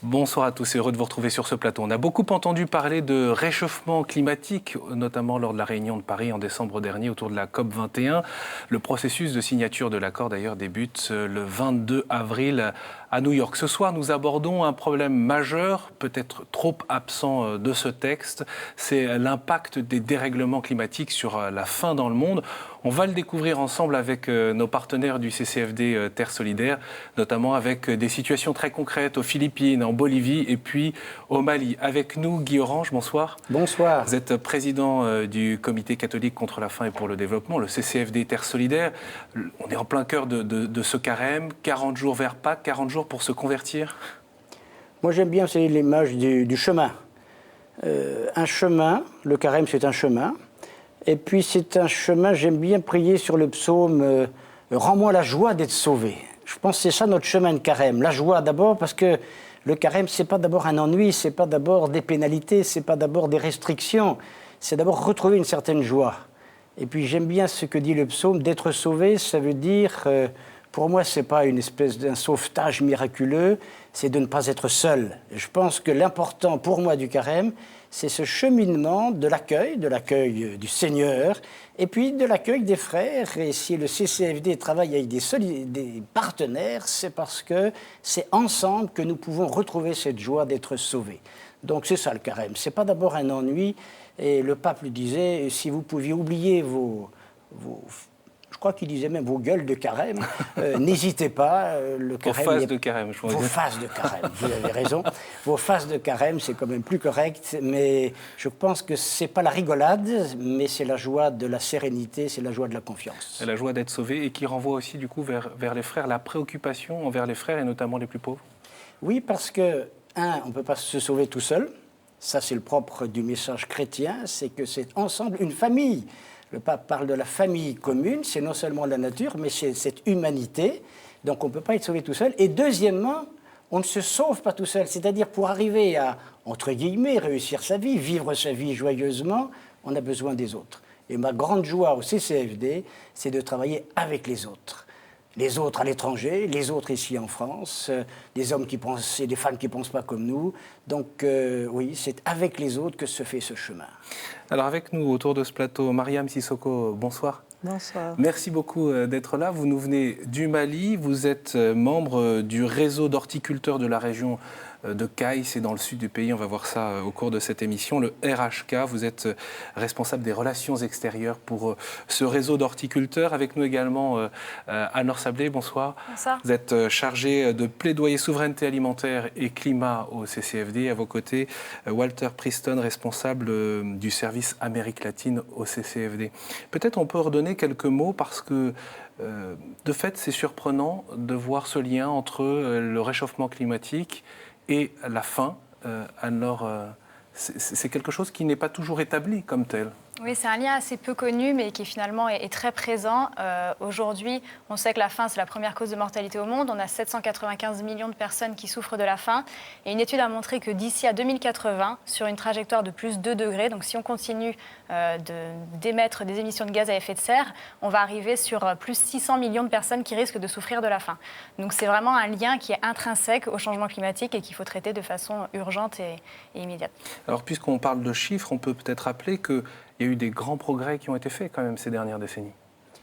Bonsoir à tous, heureux de vous retrouver sur ce plateau. On a beaucoup entendu parler de réchauffement climatique, notamment lors de la réunion de Paris en décembre dernier autour de la COP 21. Le processus de signature de l'accord d'ailleurs débute le 22 avril à New York. Ce soir, nous abordons un problème majeur, peut-être trop absent de ce texte, c'est l'impact des dérèglements climatiques sur la faim dans le monde. On va le découvrir ensemble avec nos partenaires du CCFD Terre Solidaire, notamment avec des situations très concrètes aux Philippines, en Bolivie et puis au Mali. Avec nous, Guy Orange, bonsoir. Bonsoir. Vous êtes président du Comité catholique contre la faim et pour le développement, le CCFD Terre Solidaire. On est en plein cœur de ce carême, 40 jours vers Pâques, 40 jours pour se convertir. Moi j'aime bien l'image du chemin. Un chemin, le carême c'est un chemin. Et puis c'est un chemin, j'aime bien prier sur le psaume « Rends-moi la joie d'être sauvé ». Je pense que c'est ça notre chemin de carême. La joie d'abord parce que le carême c'est pas d'abord un ennui, c'est pas d'abord des pénalités, c'est pas d'abord des restrictions. C'est d'abord retrouver une certaine joie. Et puis j'aime bien ce que dit le psaume, d'être sauvé, ça veut dire, pour moi c'est pas une espèce d'un sauvetage miraculeux, c'est de ne pas être seul. Et je pense que l'important pour moi du carême, c'est ce cheminement de l'accueil du Seigneur, et puis de l'accueil des frères. Et si le CCFD travaille avec des partenaires, c'est parce que c'est ensemble que nous pouvons retrouver cette joie d'être sauvés. Donc c'est ça le carême, c'est pas d'abord un ennui. Et le pape le disait, si vous pouviez oublier je crois qu'il disait même vos gueules de carême, n'hésitez pas. Le carême, vos phases de carême, je vos phases de carême, vous avez raison. Vos phases de carême, c'est quand même plus correct, mais je pense que c'est pas la rigolade, mais c'est la joie de la sérénité, c'est la joie de la confiance. Et la joie d'être sauvé et qui renvoie aussi du coup vers les frères, la préoccupation envers les frères et notamment les plus pauvres. Oui, parce que, on ne peut pas se sauver tout seul. Ça, c'est le propre du message chrétien, c'est que c'est ensemble une famille. Le pape parle de la famille commune, c'est non seulement la nature, mais c'est cette humanité. Donc on ne peut pas être sauvé tout seul. Et deuxièmement, on ne se sauve pas tout seul. C'est-à-dire pour arriver à, entre guillemets, réussir sa vie, vivre sa vie joyeusement, on a besoin des autres. Et ma grande joie au CCFD, c'est de travailler avec les autres. Les autres à l'étranger, les autres ici en France, des hommes qui pensent et des femmes qui ne pensent pas comme nous. Donc oui, c'est avec les autres que se fait ce chemin. Alors avec nous autour de ce plateau, Mariam Sissoko, bonsoir. Bonsoir. Merci beaucoup d'être là. Vous nous venez du Mali, vous êtes membre du réseau d'horticulteurs de la région de Kayes, c'est dans le sud du pays, on va voir ça au cours de cette émission, le RHK. Vous êtes responsable des relations extérieures pour ce réseau d'horticulteurs. Avec nous également Anne-Laure Sablé, bonsoir. Bonsoir. Vous êtes chargé de plaidoyer souveraineté alimentaire et climat au CCFD. À vos côtés, Walter Preston, responsable du service Amérique latine au CCFD. Peut-être on peut redonner quelques mots parce que de fait, c'est surprenant de voir ce lien entre le réchauffement climatique et la faim. Anne-Laure, c'est quelque chose qui n'est pas toujours établi comme tel. Oui, c'est un lien assez peu connu, mais qui finalement est très présent. Aujourd'hui, on sait que la faim, c'est la première cause de mortalité au monde. On a 795 millions de personnes qui souffrent de la faim. Et une étude a montré que d'ici à 2080, sur une trajectoire de plus 2 degrés, donc si on continue d'émettre des émissions de gaz à effet de serre, on va arriver sur plus 600 millions de personnes qui risquent de souffrir de la faim. Donc c'est vraiment un lien qui est intrinsèque au changement climatique et qu'il faut traiter de façon urgente et immédiate. Alors puisqu'on parle de chiffres, on peut peut-être rappeler que il y a eu des grands progrès qui ont été faits quand même ces dernières décennies.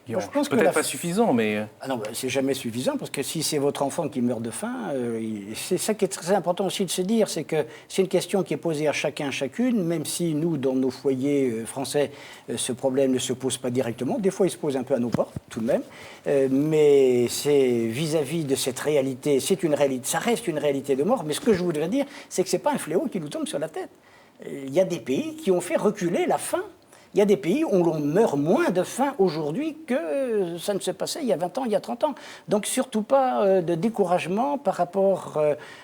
Je pense que peut-être pas suffisant, mais... Ah non, c'est jamais suffisant, parce que si c'est votre enfant qui meurt de faim, c'est ça qui est très important aussi de se dire, c'est que c'est une question qui est posée à chacun, chacune, même si nous, dans nos foyers français, ce problème ne se pose pas directement. Des fois, il se pose un peu à nos portes, tout de même. Mais c'est vis-à-vis de cette réalité, c'est une réalité, ça reste une réalité de mort. Mais ce que je voudrais dire, c'est que ce n'est pas un fléau qui nous tombe sur la tête. Il y a des pays qui ont fait reculer la faim. Il y a des pays où l'on meurt moins de faim aujourd'hui que ça ne se passait il y a 20 ans, il y a 30 ans. Donc surtout pas de découragement par rapport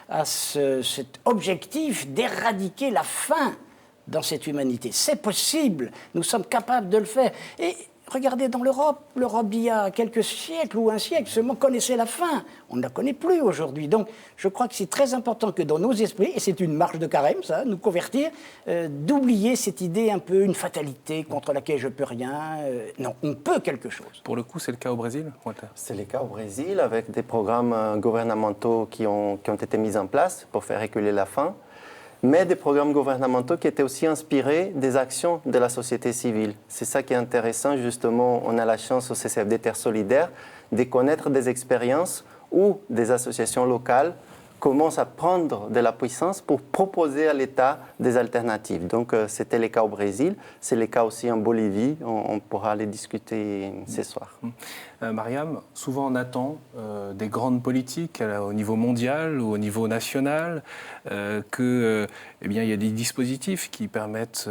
à cet objectif d'éradiquer la faim dans cette humanité. C'est possible, nous sommes capables de le faire. Et Regardez dans l'Europe. L'Europe d'il y a quelques siècles ou un siècle seulement connaissait la faim. On ne la connaît plus aujourd'hui. Donc je crois que c'est très important que dans nos esprits, et c'est une marche de carême, ça, nous convertir, d'oublier cette idée un peu, une fatalité contre laquelle je ne peux rien. Non, on peut quelque chose. Pour le coup, c'est le cas au Brésil, Walter? C'est le cas au Brésil, avec des programmes gouvernementaux qui ont été mis en place pour faire reculer la faim, mais des programmes gouvernementaux qui étaient aussi inspirés des actions de la société civile. C'est ça qui est intéressant, justement, on a la chance au CCFD Terre Solidaire de connaître des expériences où des associations locales commencent à prendre de la puissance pour proposer à l'État des alternatives. Donc c'était le cas au Brésil, c'est le cas aussi en Bolivie, on pourra les discuter ce soir. Mariam, souvent on attend des grandes politiques au niveau mondial ou au niveau national, qu'il y a des dispositifs qui permettent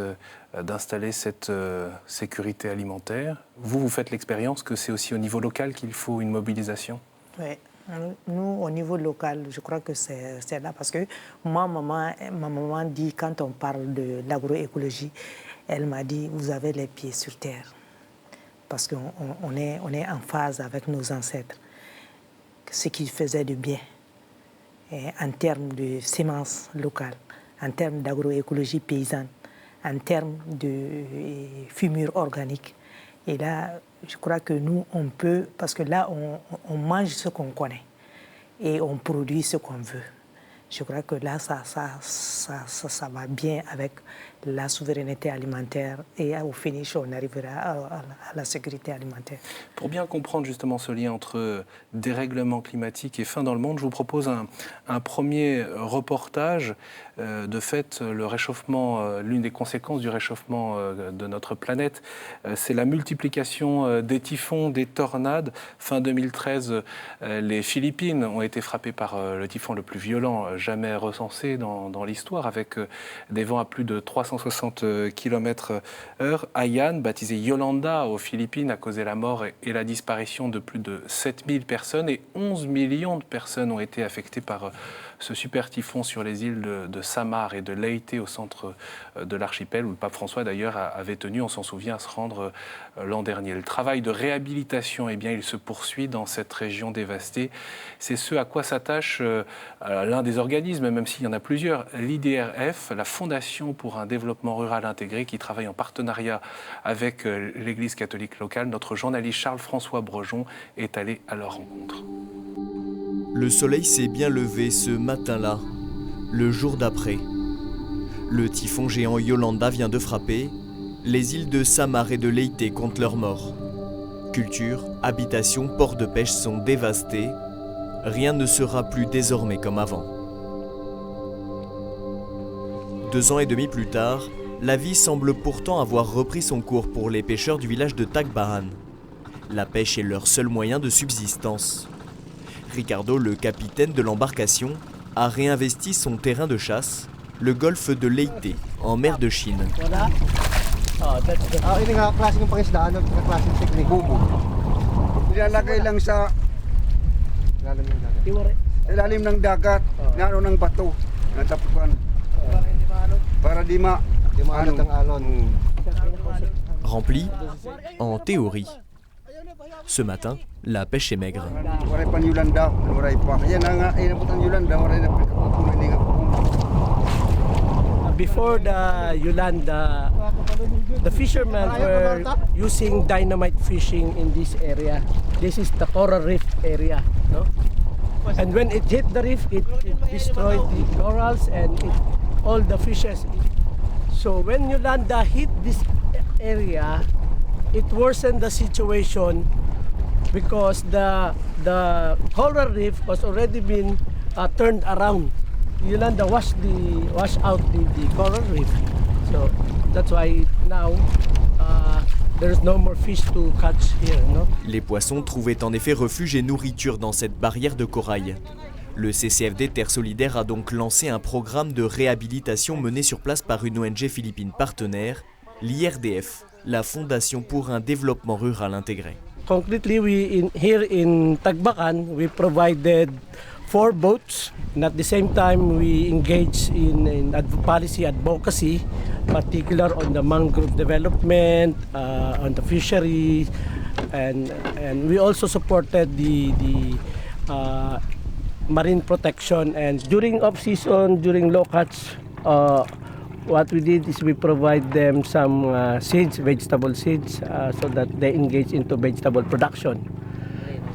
d'installer cette sécurité alimentaire. Vous faites l'expérience que c'est aussi au niveau local qu'il faut une mobilisation? Oui. Nous, au niveau local, je crois que c'est là parce que ma maman dit, quand on parle de l'agroécologie, elle m'a dit, vous avez les pieds sur terre. Parce qu'on est en phase avec nos ancêtres, ce qui faisait du bien et en termes de semences locales, en termes d'agroécologie paysanne, en termes de fumure organique. Et là, je crois que nous, on peut, parce que là, on mange ce qu'on connaît et on produit ce qu'on veut. Je crois que là, ça va bien avec la souveraineté alimentaire et au finish, on arrivera à la sécurité alimentaire. Pour bien comprendre justement ce lien entre dérèglement climatique et faim dans le monde, je vous propose un premier reportage. De fait, le réchauffement, l'une des conséquences du réchauffement de notre planète, c'est la multiplication des typhons, des tornades. Fin 2013, les Philippines ont été frappées par le typhon le plus violent jamais recensé dans l'histoire, avec des vents à plus de 360 km/h. Haiyan, baptisé Yolanda aux Philippines, a causé la mort et la disparition de plus de 7000 personnes et 11 millions de personnes ont été affectées par ce super typhon sur les îles de Samar et de Leyte au centre de l'archipel, où le pape François d'ailleurs avait tenu, on s'en souvient, à se rendre l'an dernier. Le travail de réhabilitation, il se poursuit dans cette région dévastée. C'est ce à quoi s'attache l'un des organismes, même s'il y en a plusieurs, l'IDRF, la Fondation pour un développement rural intégré, qui travaille en partenariat avec l'Église catholique locale. Notre journaliste Charles-François Brejon est allé à leur rencontre. Le soleil s'est bien levé ce matin-là, le jour d'après. Le typhon géant Yolanda vient de frapper. Les îles de Samar et de Leyte comptent leurs morts. Culture, habitation, ports de pêche sont dévastés. Rien ne sera plus désormais comme avant. 2 ans et demi plus tard, la vie semble pourtant avoir repris son cours pour les pêcheurs du village de Tacbaran. La pêche est leur seul moyen de subsistance. Ricardo, le capitaine de l'embarcation, a réinvesti son terrain de chasse, le golfe de Leyte, en mer de Chine. Ini nga klase ng pangisdaan, ng klaseng technique. Bubo. Nilalagay lang sa ilalim ng dagat, naano ng bato, natapukan. Para di maalat ang alon. Rempli, en théorie. Ce matin, la pêche est maigre. Waray pan Yolanda, waray pa. Yan nga inabutan Yolanda, waray na pagkukunin nga. Before the Yolanda, the fishermen were using dynamite fishing in this area. This is the coral reef area, no? And when it hit the reef, it destroyed the corals and all the fishes. So when Yolanda hit this area, it worsened the situation because the coral reef was already been turned around. Yolanda washed out the coral reef, so that's why now there's no more fish to catch here, no? Les poissons trouvaient en effet refuge et nourriture dans cette barrière de corail. Le CCFD Terre Solidaire a donc lancé un programme de réhabilitation mené sur place par une ONG philippine partenaire, l'IRDF, la Fondation pour un développement rural intégré. Concretely, here in Tacbacan, we provided 4 boats. And at the same time, we engage in policy advocacy, particular on the mangrove development, on the fisheries, and we also supported the marine protection. And during off-season, during low catch, what we did is we provide them some seeds, vegetable seeds, so that they engage into vegetable production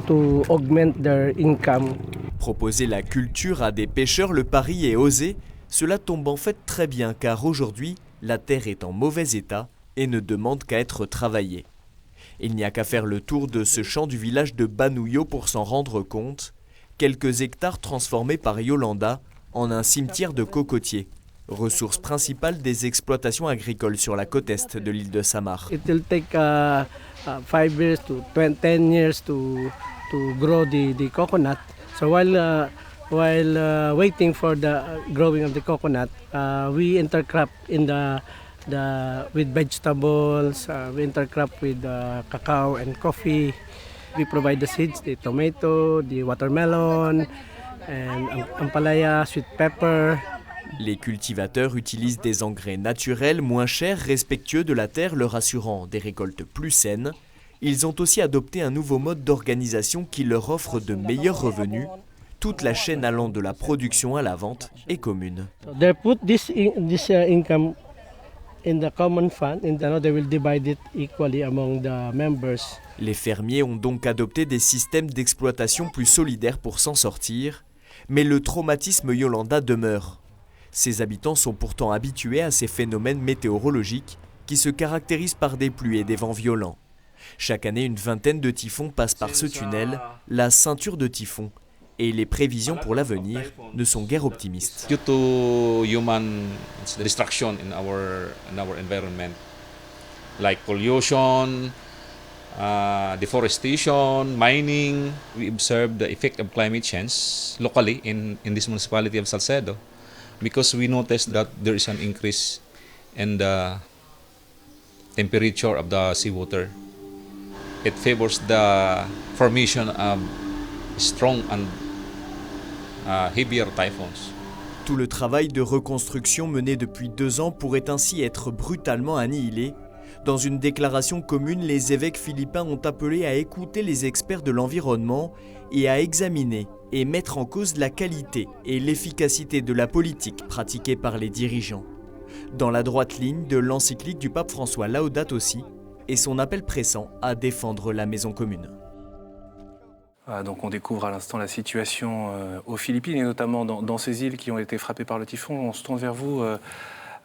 to augment their income. Proposer la culture à des pêcheurs, le pari est osé. Cela tombe en fait très bien car aujourd'hui, la terre est en mauvais état et ne demande qu'à être travaillée. Il n'y a qu'à faire le tour de ce champ du village de Banouyo pour s'en rendre compte. Quelques hectares transformés par Yolanda en un cimetière de cocotiers, ressource principale des exploitations agricoles sur la côte est de l'île de Samar. It will take 5 years to 10 years to grow the coconut. So while waiting for the growing of the coconut, we intercrop with vegetables, we intercrop with cacao and coffee. We provide the seeds, the tomato, the watermelon, and ampalaya, sweet pepper. Les cultivateurs utilisent des engrais naturels, moins chers, respectueux de la terre, leur assurant des récoltes plus saines. Ils ont aussi adopté un nouveau mode d'organisation qui leur offre de meilleurs revenus. Toute la chaîne allant de la production à la vente est commune. They put this income in the common fund, and they will divide it equally among the members. Les fermiers ont donc adopté des systèmes d'exploitation plus solidaires pour s'en sortir. Mais le traumatisme Yolanda demeure. Ses habitants sont pourtant habitués à ces phénomènes météorologiques qui se caractérisent par des pluies et des vents violents. Chaque année, une vingtaine de typhons passent par ce tunnel, la ceinture de typhons, et les prévisions pour l'avenir ne sont guère optimistes. Due to human destruction in our environment, like pollution, deforestation, mining, we observe the effect of climate change locally in this municipality of Salcedo, because we noticed that there is an increase in the temperature of the seawater. It favors the formation of strong and heavier typhoons. Tout le travail de reconstruction mené depuis 2 ans pourrait ainsi être brutalement annihilé. Dans une déclaration commune, les évêques philippins ont appelé à écouter les experts de l'environnement et à examiner et mettre en cause la qualité et l'efficacité de la politique pratiquée par les dirigeants. Dans la droite ligne de l'encyclique du pape François Laudato Si et son appel pressant à défendre la maison commune. Donc on découvre à l'instant la situation aux Philippines et notamment dans ces îles qui ont été frappées par le typhon. On se tourne vers vous,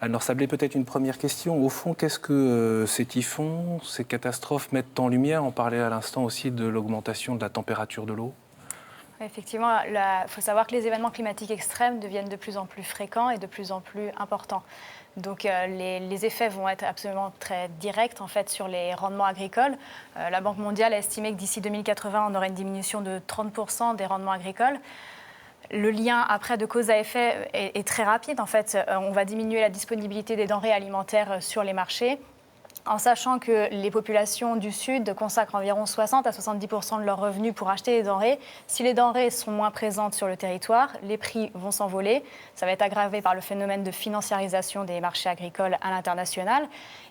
Anne-Laure Sablé, peut-être une première question. Au fond, qu'est-ce que ces typhons, ces catastrophes mettent en lumière? On parlait à l'instant aussi de l'augmentation de la température de l'eau. Effectivement, il faut savoir que les événements climatiques extrêmes deviennent de plus en plus fréquents et de plus en plus importants. Donc les effets vont être absolument très directs en fait, sur les rendements agricoles. La Banque mondiale a estimé que d'ici 2080, on aurait une diminution de 30% des rendements agricoles. Le lien après de cause à effet est très rapide. En fait, on va diminuer la disponibilité des denrées alimentaires sur les marchés, en sachant que les populations du Sud consacrent environ 60 à 70% de leurs revenus pour acheter des denrées. Si les denrées sont moins présentes sur le territoire, les prix vont s'envoler. Ça va être aggravé par le phénomène de financiarisation des marchés agricoles à l'international.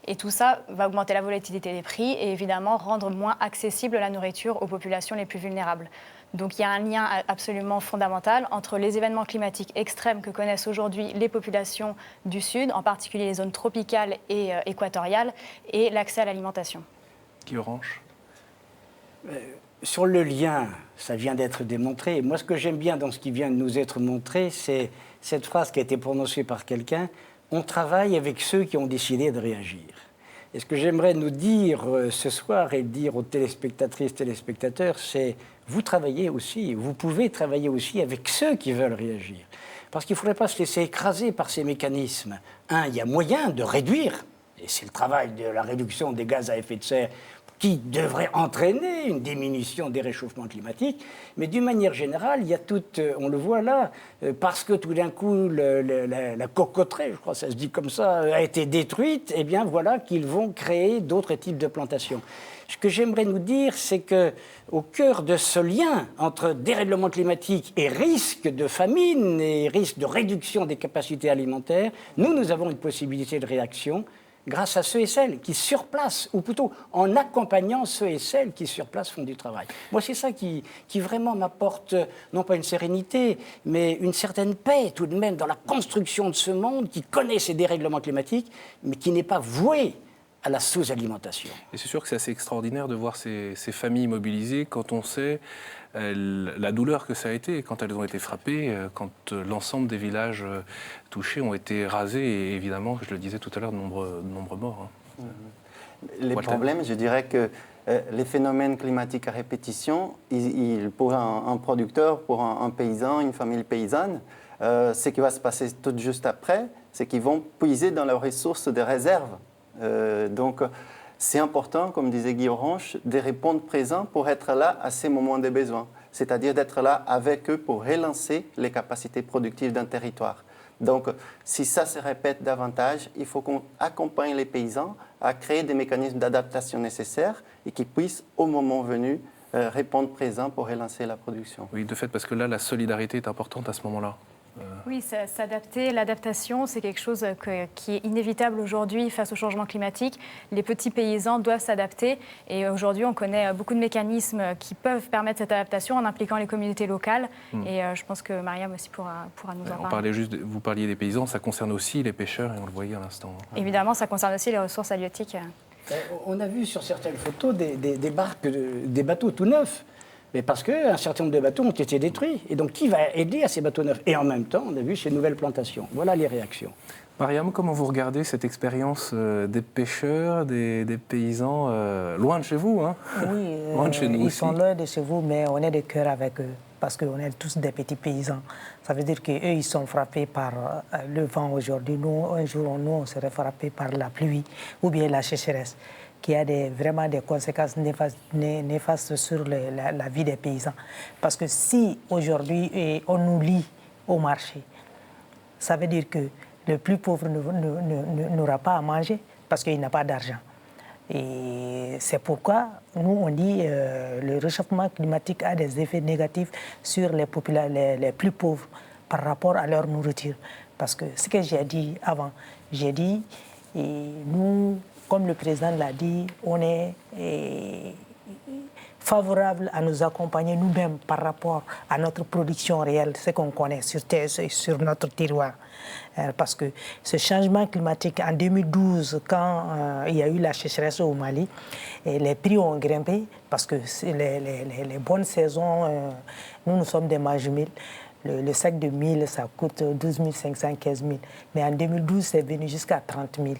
Et tout ça va augmenter la volatilité des prix et évidemment rendre moins accessible la nourriture aux populations les plus vulnérables. Donc il y a un lien absolument fondamental entre les événements climatiques extrêmes que connaissent aujourd'hui les populations du Sud, en particulier les zones tropicales et équatoriales, et l'accès à l'alimentation. Guy Orange. Sur le lien, ça vient d'être démontré. Moi, ce que j'aime bien dans ce qui vient de nous être montré, c'est cette phrase qui a été prononcée par quelqu'un « On travaille avec ceux qui ont décidé de réagir ». Et ce que j'aimerais nous dire ce soir et dire aux téléspectatrices, téléspectateurs, c'est vous travaillez aussi, vous pouvez travailler aussi avec ceux qui veulent réagir. Parce qu'il ne faudrait pas se laisser écraser par ces mécanismes. Il y a moyen de réduire, et c'est le travail de la réduction des gaz à effet de serre qui devrait entraîner une diminution des réchauffements climatiques. Mais d'une manière générale, il y a on le voit là, parce que tout d'un coup, la cocoterie, je crois que ça se dit comme ça, a été détruite, eh bien voilà qu'ils vont créer d'autres types de plantations. Ce que j'aimerais nous dire, c'est qu'au cœur de ce lien entre dérèglement climatique et risque de famine et risque de réduction des capacités alimentaires, nous avons une possibilité de réaction grâce à ceux et celles qui sur place, ou plutôt en accompagnant ceux et celles qui sur place font du travail. Moi, c'est ça qui vraiment m'apporte, non pas une sérénité, mais une certaine paix tout de même dans la construction de ce monde qui connaît ces dérèglements climatiques, mais qui n'est pas voué à la sous-alimentation. Et c'est sûr que c'est assez extraordinaire de voir ces familles mobilisées quand on sait la douleur que ça a été quand elles ont été frappées, quand l'ensemble des villages touchés ont été rasés et évidemment, je le disais tout à l'heure, de nombreux morts. Hein. Les problèmes, je dirais que les phénomènes climatiques à répétition, pour un producteur, pour un paysan, une famille paysanne, ce qui va se passer tout juste après, c'est qu'ils vont puiser dans leurs ressources des réserves. Donc, c'est important, comme disait Guy Orange, de répondre présent pour être là à ces moments de besoin. C'est-à-dire d'être là avec eux pour relancer les capacités productives d'un territoire. Donc, si ça se répète davantage, il faut qu'on accompagne les paysans à créer des mécanismes d'adaptation nécessaires et qu'ils puissent, au moment venu, répondre présent pour relancer la production. Oui, de fait, parce que là, la solidarité est importante à ce moment-là. Oui, s'adapter, l'adaptation, c'est quelque chose qui est inévitable aujourd'hui face au changement climatique. Les petits paysans doivent s'adapter et aujourd'hui, on connaît beaucoup de mécanismes qui peuvent permettre cette adaptation en impliquant les communautés locales. Et je pense que Mariam aussi pourra nous en parler. Vous parliez des paysans, ça concerne aussi les pêcheurs et on le voyait à l'instant. Évidemment, ça concerne aussi les ressources halieutiques. On a vu sur certaines photos des barques, des bateaux tout neufs. Mais parce qu'un certain nombre de bateaux ont été détruits. Et donc, qui va aider à ces bateaux neufs? Et en même temps, on a vu ces nouvelles plantations. Voilà les réactions. Mariam, comment vous regardez cette expérience des pêcheurs, des paysans, loin de chez vous, hein? Oui, loin de chez nous ils aussi. sont loin de chez vous, mais on est de cœur avec eux, parce qu'on est tous des petits paysans. Ça veut dire qu'eux, ils sont frappés par le vent aujourd'hui. Nous, un jour, on serait frappés par la pluie ou bien la sécheresse, qui a vraiment des conséquences néfastes sur la vie des paysans. Parce que si aujourd'hui on nous lie au marché, ça veut dire que le plus pauvre n'aura pas à manger parce qu'il n'a pas d'argent. Et c'est pourquoi nous on dit le réchauffement climatique a des effets négatifs sur les plus pauvres par rapport à leur nourriture. Parce que ce que j'ai dit avant, j'ai dit, nous, comme le président l'a dit, on est favorable à nous accompagner nous-mêmes par rapport à notre production réelle, ce qu'on connaît sur terre et sur notre terroir. Parce que ce changement climatique, en 2012, quand il y a eu la sécheresse au Mali, les prix ont grimpé parce que les bonnes saisons, nous sommes des majumils. Le sac de 1000, ça coûte 12 500, 15 000. Mais en 2012, c'est venu jusqu'à 30 000.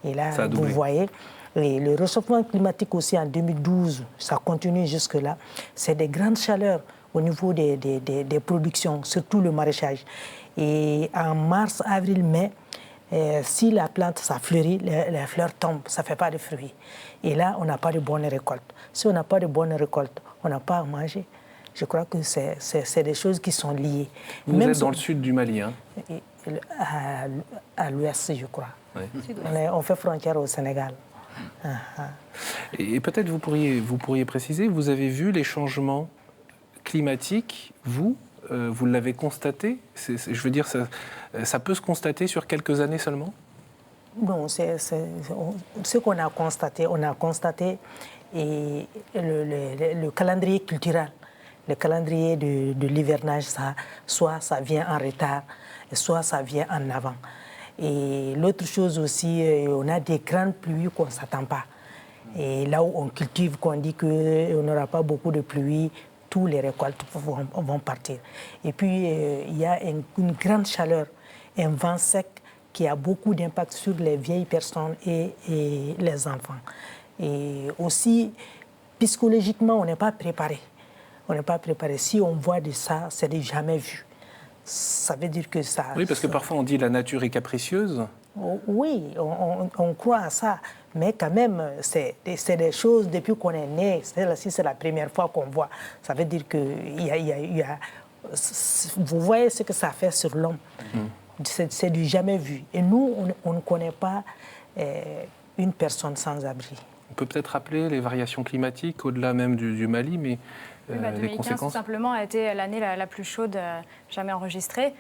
Et là, vous voyez, et le réchauffement climatique aussi en 2012, ça continue jusque-là. C'est des grandes chaleurs au niveau des productions, surtout le maraîchage. Et en mars, avril, mai, si la plante, ça fleurit, les fleurs tombent, ça ne fait pas de fruits. Et là, on n'a pas de bonne récolte. Si on n'a pas de bonne récolte, on n'a pas à manger. Je crois que c'est des choses qui sont liées. Vous êtes dans le sud du Mali, hein? À l'ouest, je crois. Oui. On fait frontière au Sénégal. Et peut-être vous pourriez préciser, vous avez vu les changements climatiques, vous l'avez constaté? Je veux dire, ça peut se constater sur quelques années seulement? Non, ce qu'on a constaté, et le calendrier culturel, le calendrier de l'hivernage, soit ça vient en retard, soit ça vient en avant. Et l'autre chose aussi, on a des grandes pluies qu'on ne s'attend pas. Et là où on cultive, qu'on dit qu'on n'aura pas beaucoup de pluie, tous les récoltes vont partir. Et puis, il y a une grande chaleur, un vent sec qui a beaucoup d'impact sur les vieilles personnes et les enfants. Et aussi, psychologiquement, on n'est pas préparé. On n'est pas préparé. Si on voit de ça, c'est jamais vu. Ça veut dire que ça... Oui, parce que parfois on dit la nature est capricieuse. Oui, on croit à ça, mais quand même, c'est des choses depuis qu'on est né. C'est la première fois qu'on voit. Ça veut dire que vous voyez ce que ça fait sur l'homme. C'est du jamais vu. Et nous, on ne connaît pas une personne sans abri. On peut peut-être rappeler les variations climatiques au-delà même du Mali, mais oui, les 2015, conséquences. tout simplement, a été l'année la plus chaude jamais enregistrée.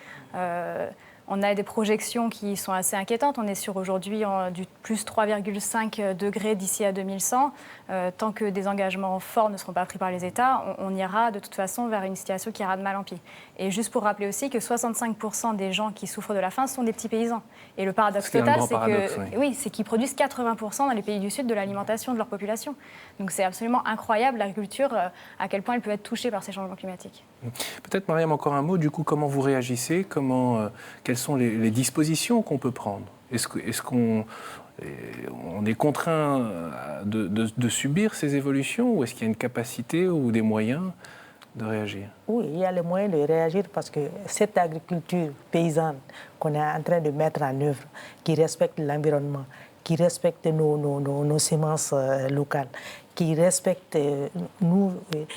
On a des projections qui sont assez inquiétantes. On est sur aujourd'hui du plus 3,5 degrés d'ici à 2100. Tant que des engagements forts ne seront pas pris par les États, on ira de toute façon vers une situation qui ira de mal en pis. Et juste pour rappeler aussi que 65% des gens qui souffrent de la faim sont des petits paysans. Et le paradoxe total, c'est qu'ils produisent 80% dans les pays du Sud de l'alimentation de leur population. Donc c'est absolument incroyable l'agriculture, à quel point elle peut être touchée par ces changements climatiques. Peut-être, Mariam, encore un mot. Du coup, comment vous réagissez? Quelles sont les dispositions qu'on peut prendre? Est-ce qu'on est contraint de subir ces évolutions, ou est-ce qu'il y a une capacité ou des moyens de réagir? Oui, il y a les moyens de réagir parce que cette agriculture paysanne qu'on est en train de mettre en œuvre, qui respecte l'environnement, qui respecte nos semences locales, qui respecte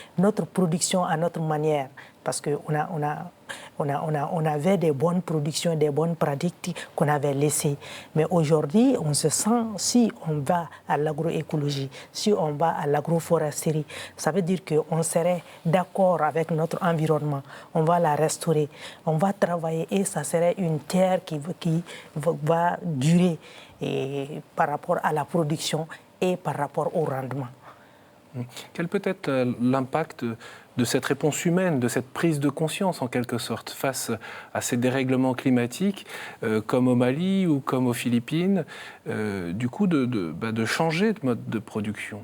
notre production à notre manière, parce qu'on avait des bonnes productions, des bonnes pratiques qu'on avait laissées. Mais aujourd'hui, on se sent, si on va à l'agroécologie, si on va à l'agroforesterie, ça veut dire qu'on serait d'accord avec notre environnement, on va la restaurer, on va travailler et ça serait une terre qui va durer par rapport à la production et par rapport au rendement. Quel peut être l'impact de cette réponse humaine, de cette prise de conscience en quelque sorte face à ces dérèglements climatiques, comme au Mali ou comme aux Philippines, du coup de changer de mode de production?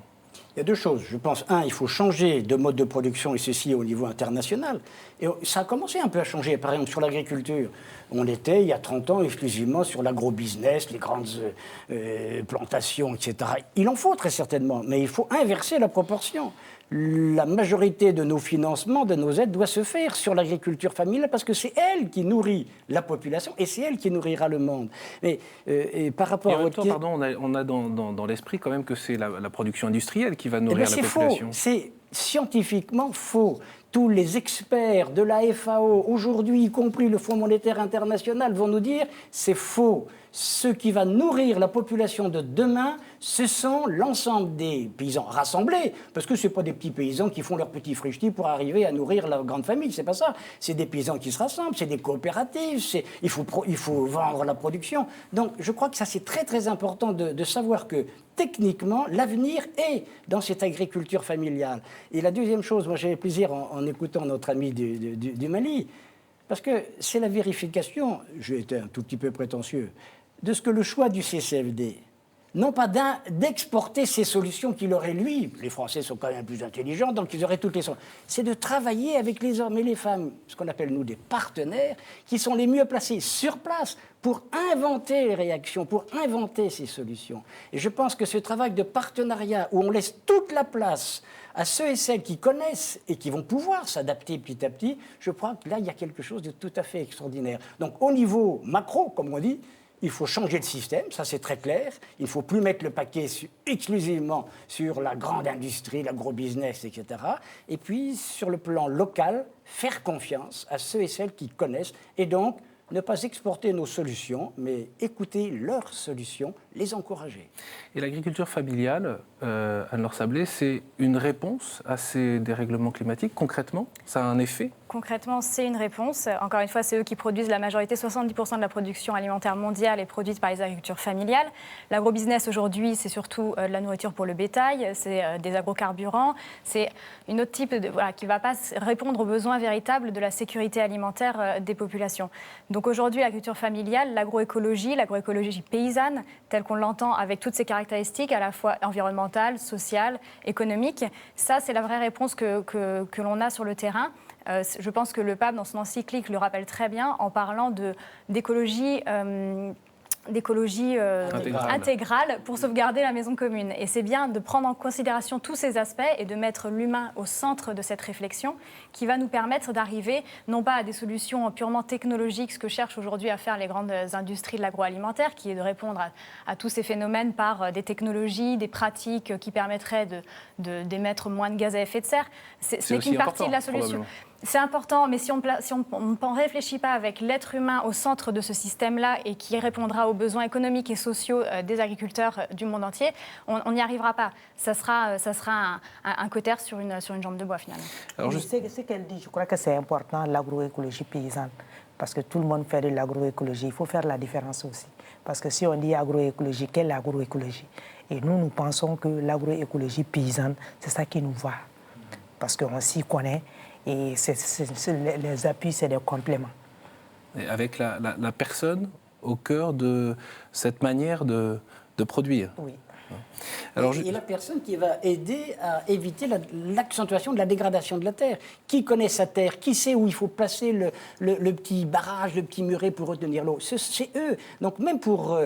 Il y a deux choses. Je pense, il faut changer de mode de production, et ceci au niveau international. Et ça a commencé un peu à changer. Par exemple, sur l'agriculture, on était, il y a 30 ans, exclusivement sur l'agro-business, les grandes plantations, etc. Il en faut très certainement, mais il faut inverser la proportion. La majorité de nos financements, de nos aides, doit se faire sur l'agriculture familiale parce que c'est elle qui nourrit la population et c'est elle qui nourrira le monde. Mais et par rapport à votre pardon, on a dans l'esprit quand même que c'est la production industrielle qui va nourrir la population. C'est scientifiquement faux. Tous les experts de la FAO, aujourd'hui, y compris le Fonds monétaire international, vont nous dire c'est faux. Ce qui va nourrir la population de demain, ce sont l'ensemble des paysans rassemblés, parce que ce ne sont pas des petits paysans qui font leurs petits frichtis pour arriver à nourrir la grande famille, c'est pas ça. C'est des paysans qui se rassemblent, c'est des coopératives, il faut vendre la production. Donc je crois que ça c'est très très important de savoir que techniquement, l'avenir est dans cette agriculture familiale. Et la deuxième chose, moi j'ai plaisir en écoutant notre ami du Mali, parce que c'est la vérification, j'ai été un tout petit peu prétentieux, de ce que le choix du CCFD, non pas d'exporter ces solutions qu'il aurait, lui, les Français sont quand même plus intelligents, donc ils auraient toutes les solutions, c'est de travailler avec les hommes et les femmes, ce qu'on appelle nous des partenaires, qui sont les mieux placés sur place pour inventer les réactions, pour inventer ces solutions. Et je pense que ce travail de partenariat, où on laisse toute la place à ceux et celles qui connaissent et qui vont pouvoir s'adapter petit à petit, je crois que là, il y a quelque chose de tout à fait extraordinaire. Donc au niveau macro, comme on dit, il faut changer de système, ça c'est très clair. Il ne faut plus mettre le paquet exclusivement sur la grande industrie, l'agro-business, etc. Et puis, sur le plan local, faire confiance à ceux et celles qui connaissent. Et donc, ne pas exporter nos solutions, mais écouter leurs solutions, les encourager. Et l'agriculture familiale, Anne-Laure Sablé, c'est une réponse à ces dérèglements climatiques, concrètement? Ça a un effet? Concrètement, c'est une réponse. Encore une fois, c'est eux qui produisent la majorité, 70% de la production alimentaire mondiale est produite par les agricultures familiales. L'agrobusiness aujourd'hui, c'est surtout de la nourriture pour le bétail, c'est des agrocarburants, c'est une autre type qui ne va pas répondre aux besoins véritables de la sécurité alimentaire des populations. Donc aujourd'hui, l'agriculture familiale, l'agroécologie paysanne, telle qu'on l'entend avec toutes ses caractéristiques, à la fois environnementales, sociales, économiques, ça c'est la vraie réponse que l'on a sur le terrain. Je pense que le pape, dans son encyclique, le rappelle très bien en parlant d'écologie d'écologie intégrale pour sauvegarder la maison commune. Et c'est bien de prendre en considération tous ces aspects et de mettre l'humain au centre de cette réflexion qui va nous permettre d'arriver non pas à des solutions purement technologiques, ce que cherchent aujourd'hui à faire les grandes industries de l'agroalimentaire, qui est de répondre à tous ces phénomènes par des technologies, des pratiques qui permettraient d'émettre moins de gaz à effet de serre. Ce n'est qu'une partie de la solution. C'est important, mais si on ne réfléchit pas avec l'être humain au centre de ce système-là et qui répondra aux besoins économiques et sociaux des agriculteurs du monde entier, on n'y arrivera pas. Ça sera un cotère sur une jambe de bois, finalement. Alors, ce qu'elle dit, je crois que c'est important, l'agroécologie paysanne. Parce que tout le monde fait de l'agroécologie. Il faut faire la différence aussi. Parce que si on dit agroécologie, quelle agroécologie? Et nous pensons que l'agroécologie paysanne, c'est ça qui nous va. Parce qu'on s'y connaît. Et les appuis, c'est des compléments. Et avec la personne au cœur de cette manière de produire. Oui. Alors, et la personne qui va aider à éviter l'accentuation de la dégradation de la terre. Qui connaît sa terre? Qui sait où il faut placer le petit barrage, le petit muret pour retenir l'eau? C'est eux. Donc même pour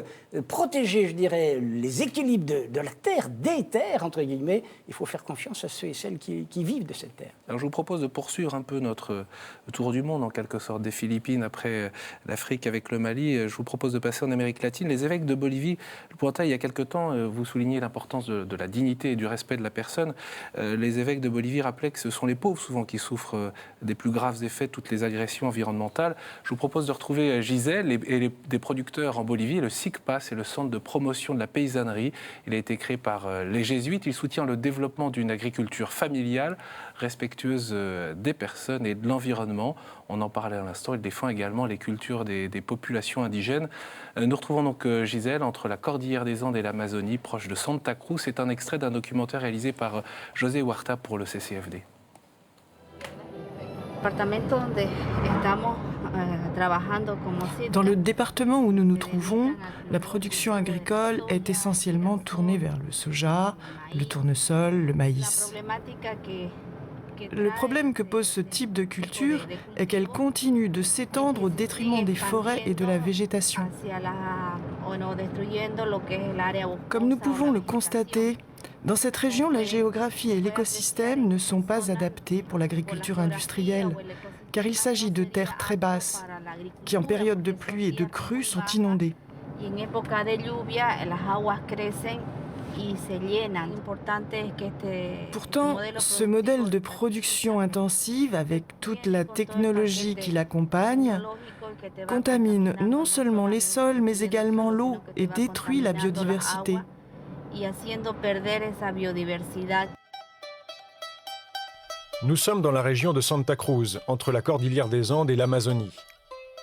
protéger, je dirais, les équilibres de la terre, des terres, entre guillemets, il faut faire confiance à ceux et celles qui vivent de cette terre. Alors je vous propose de poursuivre un peu notre tour du monde, en quelque sorte, des Philippines après l'Afrique avec le Mali. Je vous propose de passer en Amérique latine. Les évêques de Bolivie le pointaient il y a quelque temps, vous soulignez l'importance de la dignité et du respect de la personne. Les évêques de Bolivie rappelaient que ce sont les pauvres souvent qui souffrent des plus graves effets de toutes les agressions environnementales. Je vous propose de retrouver Gisèle et des producteurs en Bolivie. Le SICPA, c'est le centre de promotion de la paysannerie. Il a été créé par les jésuites. Il soutient le développement d'une agriculture familiale, respectueuse des personnes et de l'environnement. On en parlait à l'instant. Il défend également les cultures des populations indigènes. Nous retrouvons donc Gisèle entre la Cordillère des Andes et l'Amazonie, proche de Santa Cruz. C'est un extrait d'un documentaire réalisé par José Huerta pour le CCFD. Dans le département où nous nous trouvons, la production agricole est essentiellement tournée vers le soja, le tournesol, le maïs. Le problème que pose ce type de culture est qu'elle continue de s'étendre au détriment des forêts et de la végétation. Comme nous pouvons le constater, dans cette région, la géographie et l'écosystème ne sont pas adaptés pour l'agriculture industrielle, car il s'agit de terres très basses, qui en période de pluie et de crue sont inondées. Pourtant, ce modèle de production intensive, avec toute la technologie qui l'accompagne, contamine non seulement les sols, mais également l'eau et détruit la biodiversité. Nous sommes dans la région de Santa Cruz, entre la Cordillère des Andes et l'Amazonie.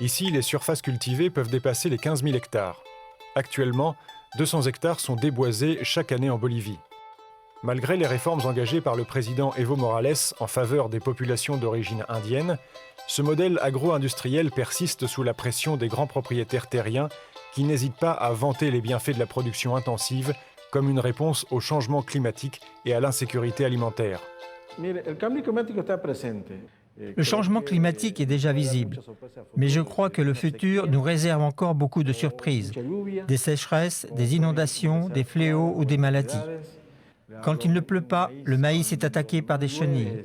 Ici, les surfaces cultivées peuvent dépasser les 15 000 hectares. Actuellement, 200 hectares sont déboisés chaque année en Bolivie. Malgré les réformes engagées par le président Evo Morales en faveur des populations d'origine indienne, ce modèle agro-industriel persiste sous la pression des grands propriétaires terriens qui n'hésitent pas à vanter les bienfaits de la production intensive comme une réponse au changement climatique et à l'insécurité alimentaire. Le changement climatique est déjà visible, mais je crois que le futur nous réserve encore beaucoup de surprises. Des sécheresses, des inondations, des fléaux ou des maladies. Quand il ne pleut pas, le maïs est attaqué par des chenilles.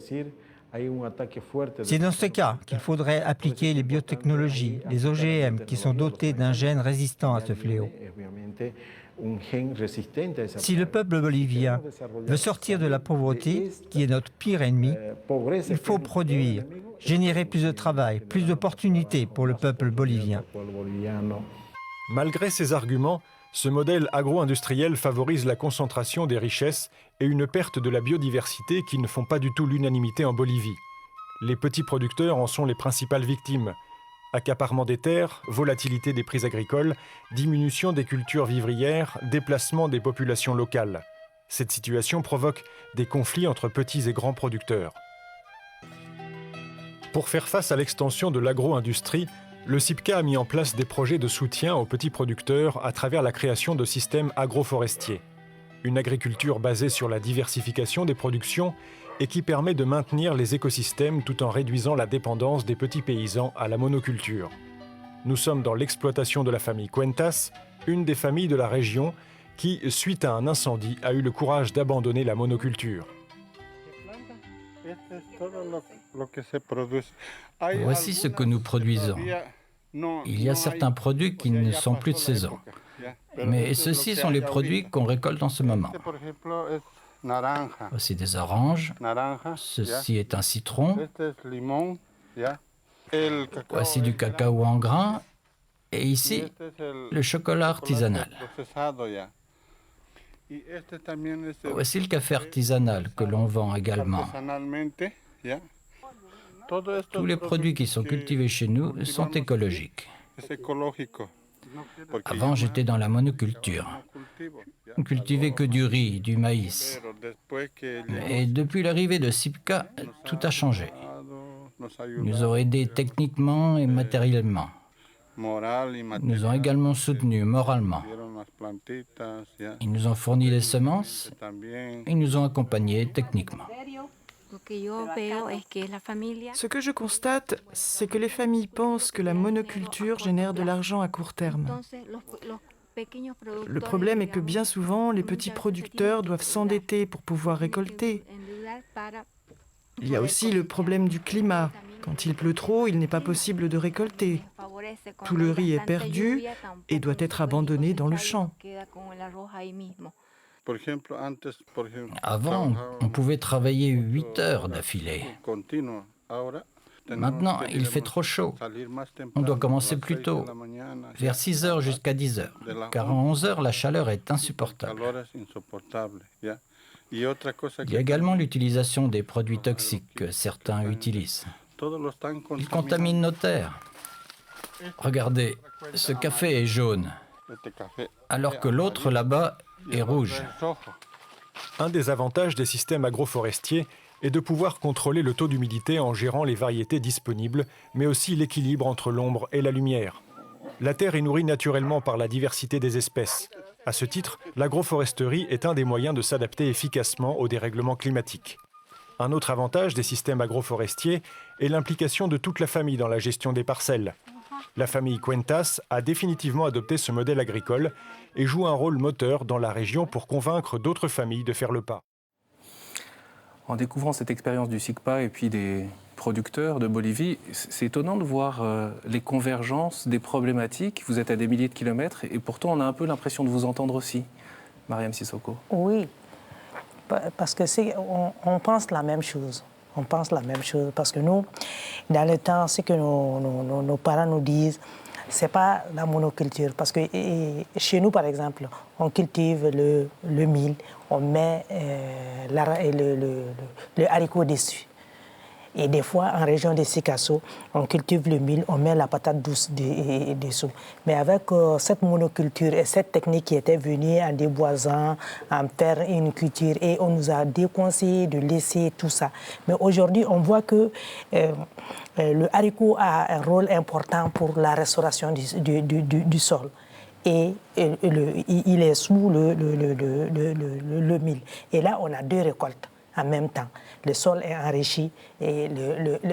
C'est dans ce cas qu'il faudrait appliquer les biotechnologies, les OGM, qui sont dotés d'un gène résistant à ce fléau. Si le peuple bolivien veut sortir de la pauvreté, qui est notre pire ennemi, il faut produire, générer plus de travail, plus d'opportunités pour le peuple bolivien. Malgré ces arguments, ce modèle agro-industriel favorise la concentration des richesses et une perte de la biodiversité qui ne font pas du tout l'unanimité en Bolivie. Les petits producteurs en sont les principales victimes. Accaparement des terres, volatilité des prix agricoles, diminution des cultures vivrières, déplacement des populations locales. Cette situation provoque des conflits entre petits et grands producteurs. Pour faire face à l'extension de l'agro-industrie, le SIPCA a mis en place des projets de soutien aux petits producteurs à travers la création de systèmes agroforestiers. Une agriculture basée sur la diversification des productions et qui permet de maintenir les écosystèmes tout en réduisant la dépendance des petits paysans à la monoculture. Nous sommes dans l'exploitation de la famille Cuentas, une des familles de la région qui, suite à un incendie, a eu le courage d'abandonner la monoculture. Voici ce que nous produisons. Il y a certains produits qui ne sont plus de saison. Mais ceux-ci sont les produits qu'on récolte en ce moment. Voici des oranges. Ceci est un citron. Voici du cacao en grains. Et ici, le chocolat artisanal. Voici le café artisanal que l'on vend également. Tous les produits qui sont cultivés chez nous sont écologiques. Avant, j'étais dans la monoculture. On ne cultivait que du riz, du maïs. Et depuis l'arrivée de Sipka, tout a changé. Ils nous ont aidés techniquement et matériellement. Ils nous ont également soutenus moralement. Ils nous ont fourni des semences. Ils nous ont accompagnés techniquement. Ce que je constate, c'est que les familles pensent que la monoculture génère de l'argent à court terme. Le problème est que bien souvent, les petits producteurs doivent s'endetter pour pouvoir récolter. Il y a aussi le problème du climat. Quand il pleut trop, il n'est pas possible de récolter. Tout le riz est perdu et doit être abandonné dans le champ. Avant, on pouvait travailler 8 heures d'affilée. Maintenant, il fait trop chaud. On doit commencer plus tôt, vers 6 heures jusqu'à 10 heures, car à 11 heures, la chaleur est insupportable. Il y a également l'utilisation des produits toxiques que certains utilisent. Ils contaminent nos terres. Regardez, ce café est jaune, alors que l'autre là-bas est rouge. Un des avantages des systèmes agroforestiers est de pouvoir contrôler le taux d'humidité en gérant les variétés disponibles, mais aussi l'équilibre entre l'ombre et la lumière. La terre est nourrie naturellement par la diversité des espèces. À ce titre, l'agroforesterie est un des moyens de s'adapter efficacement aux dérèglements climatiques. Un autre avantage des systèmes agroforestiers est l'implication de toute la famille dans la gestion des parcelles. La famille Cuentas a définitivement adopté ce modèle agricole et joue un rôle moteur dans la région pour convaincre d'autres familles de faire le pas. En découvrant cette expérience du SICPA et puis des producteurs de Bolivie, c'est étonnant de voir les convergences des problématiques. Vous êtes à des milliers de kilomètres et pourtant on a un peu l'impression de vous entendre aussi. Mariam Sissoko. Oui, parce que on pense la même chose. On pense la même chose parce que nous, dans le temps, ce que nos parents nous disent, ce n'est pas la monoculture. Parce que chez nous, par exemple, on cultive le mil, on met le haricot dessus. Et des fois, en région de Sikasso, on cultive le mil, on met la patate douce dessous. Mais avec cette monoculture et cette technique qui était venue en déboisant, en faire une culture, et on nous a déconseillé de laisser tout ça. Mais aujourd'hui, on voit que le haricot a un rôle important pour la restauration du sol. Et il est sous le mil. Et là, on a 2 récoltes en même temps. Le sol est enrichi et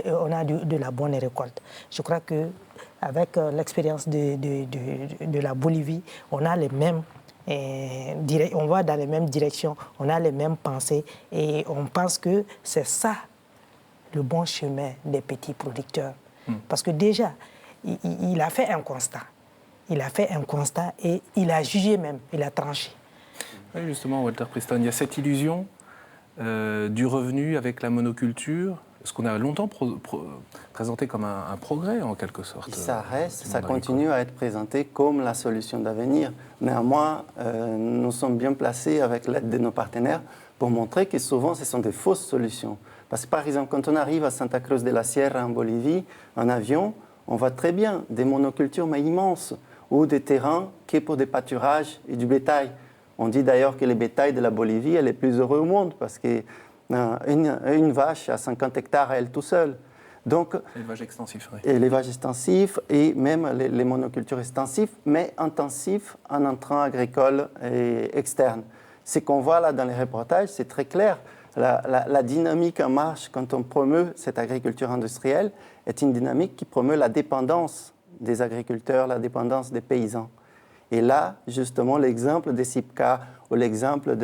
on a de la bonne récolte. Je crois qu'avec l'expérience de la Bolivie, on a les mêmes, on va dans les mêmes directions, on a les mêmes pensées et on pense que c'est ça le bon chemin des petits producteurs. Parce que déjà, il a fait un constat. Il a fait un constat et il a jugé même, il a tranché. Oui, justement, Walter Preston, il y a cette illusion du revenu avec la monoculture, ce qu'on a longtemps présenté comme un progrès en quelque sorte. Et ça reste, ça continue à être présenté comme la solution d'avenir. Néanmoins, nous sommes bien placés avec l'aide de nos partenaires pour montrer que souvent ce sont des fausses solutions. Parce que par exemple, quand on arrive à Santa Cruz de la Sierra en Bolivie, en avion, on voit très bien des monocultures mais immenses ou des terrains qui sont pour des pâturages et du bétail. On dit d'ailleurs que le bétail de la Bolivie est le plus heureux au monde parce qu'une vache à 50 hectares à elle tout seule. Donc, l'élevage extensif, oui. Et l'élevage extensif et même les monocultures extensives, mais intensifs en entrant agricole et externe. Ce qu'on voit là dans les reportages, c'est très clair. La dynamique en marche quand on promeut cette agriculture industrielle est une dynamique qui promeut la dépendance des agriculteurs, la dépendance des paysans. Et là, justement, l'exemple des SIPCA ou l'exemple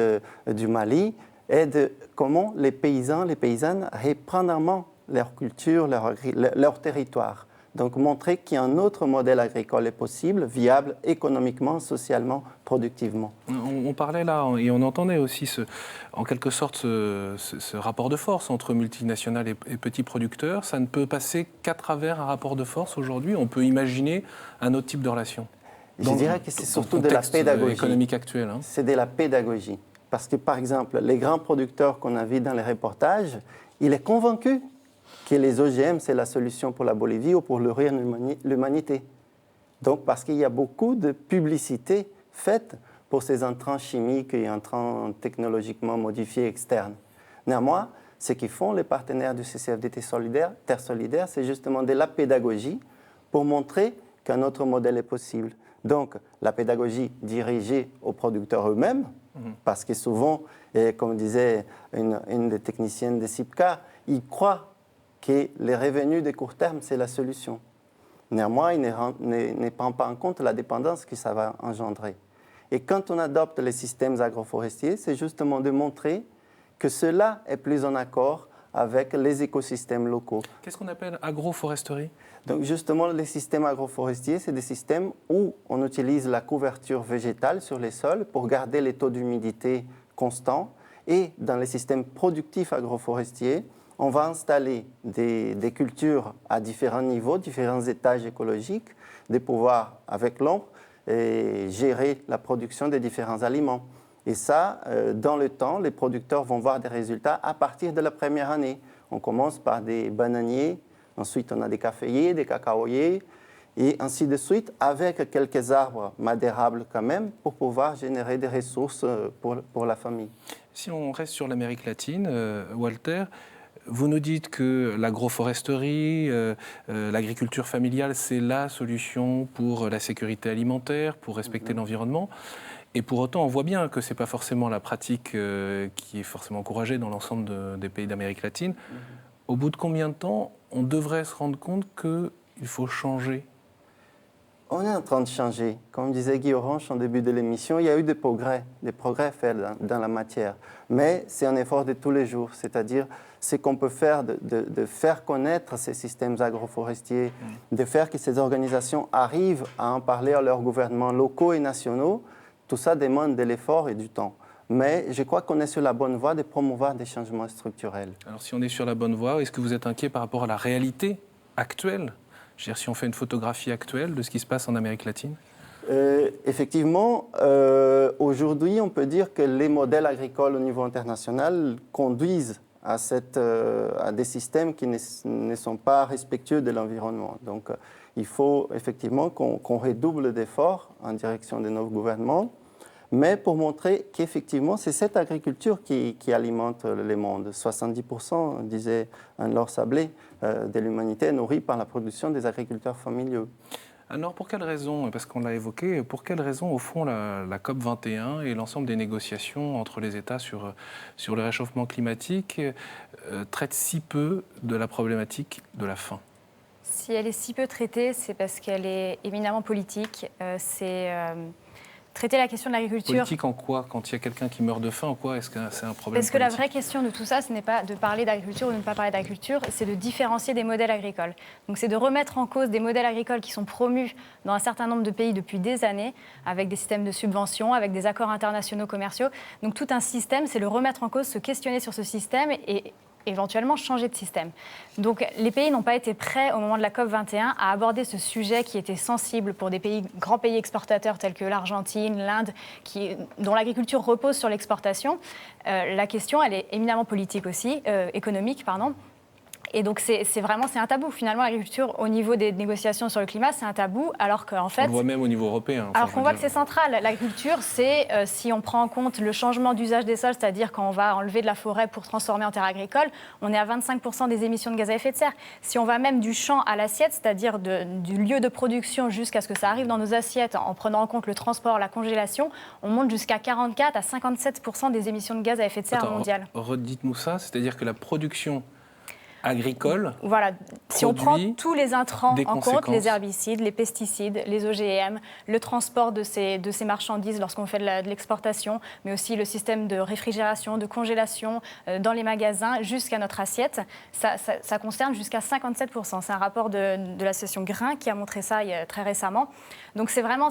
du Mali est de comment les paysans, les paysannes reprennent en main leur culture, leur territoire. Donc montrer qu'il y a un autre modèle agricole est possible, viable économiquement, socialement, productivement. On parlait là et on entendait aussi en quelque sorte ce rapport de force entre multinationales et petits producteurs. Ça ne peut passer qu'à travers un rapport de force aujourd'hui. On peut imaginer un autre type de relation. Je dirais que c'est surtout de la pédagogie économique actuelle. Hein. C'est de la pédagogie. Parce que par exemple, les grands producteurs qu'on a vus dans les reportages, il est convaincu que les OGM, c'est la solution pour la Bolivie ou pour nourrir l'humanité. Donc, parce qu'il y a beaucoup de publicité faite pour ces intrants chimiques et intrants technologiquement modifiés externes. Néanmoins, ce qu'ils font les partenaires du CCFDT Solidaire, Terre Solidaire, c'est justement de la pédagogie pour montrer qu'un autre modèle est possible. Donc, la pédagogie dirigée aux producteurs eux-mêmes, parce que souvent, et comme disait une des techniciennes de SIPCA, ils croient que les revenus de court terme, c'est la solution. Néanmoins, ils ne prennent pas en compte la dépendance que ça va engendrer. Et quand on adopte les systèmes agroforestiers, c'est justement de montrer que cela est plus en accord avec les écosystèmes locaux. Qu'est-ce qu'on appelle agroforesterie ? Donc justement, les systèmes agroforestiers, c'est des systèmes où on utilise la couverture végétale sur les sols pour garder les taux d'humidité constants. Et dans les systèmes productifs agroforestiers, on va installer des cultures à différents niveaux, différents étages écologiques, de pouvoir, avec l'ombre, gérer la production des différents aliments. Et ça, dans le temps, les producteurs vont voir des résultats à partir de la première année. On commence par des bananiers, ensuite on a des caféiers, des cacaoyers, et ainsi de suite, avec quelques arbres madérables quand même, pour pouvoir générer des ressources pour la famille. Si on reste sur l'Amérique latine, Walter, vous nous dites que l'agroforesterie, l'agriculture familiale, c'est la solution pour la sécurité alimentaire, pour respecter l'environnement. Et pour autant, on voit bien que ce n'est pas forcément la pratique qui est forcément encouragée dans l'ensemble des pays d'Amérique latine. Au bout de combien de temps on devrait se rendre compte qu'il faut changer ? On est en train de changer. Comme disait Guy Orange en début de l'émission, il y a eu des progrès faits dans la matière. Mais c'est un effort de tous les jours, c'est-à-dire ce qu'on peut faire de faire connaître ces systèmes agroforestiers, de faire que ces organisations arrivent à en parler à leurs gouvernements locaux et nationaux. Tout ça demande de l'effort et du temps. Mais je crois qu'on est sur la bonne voie de promouvoir des changements structurels. Alors si on est sur la bonne voie, est-ce que vous êtes inquiet par rapport à la réalité actuelle ? Je veux dire, si on fait une photographie actuelle de ce qui se passe en Amérique latine ? Effectivement, aujourd'hui, on peut dire que les modèles agricoles au niveau international conduisent à des systèmes qui ne sont pas respectueux de l'environnement. Donc, il faut effectivement qu'on redouble d'efforts en direction de nos gouvernements, mais pour montrer qu'effectivement, c'est cette agriculture qui alimente le monde. 70%, disait Anne-Laure Sablé, de l'humanité est nourrie par la production des agriculteurs familiaux. Alors, pour quelles raisons, parce qu'on l'a évoqué, pour quelles raisons, au fond, la COP21 et l'ensemble des négociations entre les États sur le réchauffement climatique traitent si peu de la problématique de la faim ? Si elle est si peu traitée, c'est parce qu'elle est éminemment politique. Traiter la question de l'agriculture... Politique en quoi ? Quand il y a quelqu'un qui meurt de faim, en quoi est-ce que c'est un problème Parce que la vraie question de tout ça, ce n'est pas de parler d'agriculture ou de ne pas parler d'agriculture, c'est de différencier des modèles agricoles. Donc c'est de remettre en cause des modèles agricoles qui sont promus dans un certain nombre de pays depuis des années, avec des systèmes de subventions, avec des accords internationaux commerciaux. Donc tout un système, c'est le remettre en cause, se questionner sur ce système et éventuellement changer de système. Donc les pays n'ont pas été prêts au moment de la COP21 à aborder ce sujet qui était sensible pour des grands pays exportateurs tels que l'Argentine, l'Inde, dont l'agriculture repose sur l'exportation. La question, elle est éminemment politique aussi, économique, pardon. Et donc c'est un tabou. Finalement, l'agriculture, au niveau des négociations sur le climat, c'est un tabou, alors qu'en fait... On le voit même au niveau européen. Enfin, alors qu'on voit que c'est central. L'agriculture, c'est, si on prend en compte le changement d'usage des sols, c'est-à-dire quand on va enlever de la forêt pour transformer en terre agricole, on est à 25% des émissions de gaz à effet de serre. Si on va même du champ à l'assiette, c'est-à-dire du lieu de production jusqu'à ce que ça arrive dans nos assiettes, en prenant en compte le transport, la congélation, on monte jusqu'à 44 à 57% des émissions de gaz à effet de serre mondiales. Redites-nous ça, c'est-à-dire que la production agricole. Voilà, si on prend tous les intrants des en compte, les herbicides, les pesticides, les OGM, le transport de ces marchandises lorsqu'on fait de l'exportation, mais aussi le système de réfrigération, de congélation dans les magasins jusqu'à notre assiette, ça concerne jusqu'à 57%. C'est un rapport de l'association Grain qui a montré ça très récemment. Donc c'est vraiment,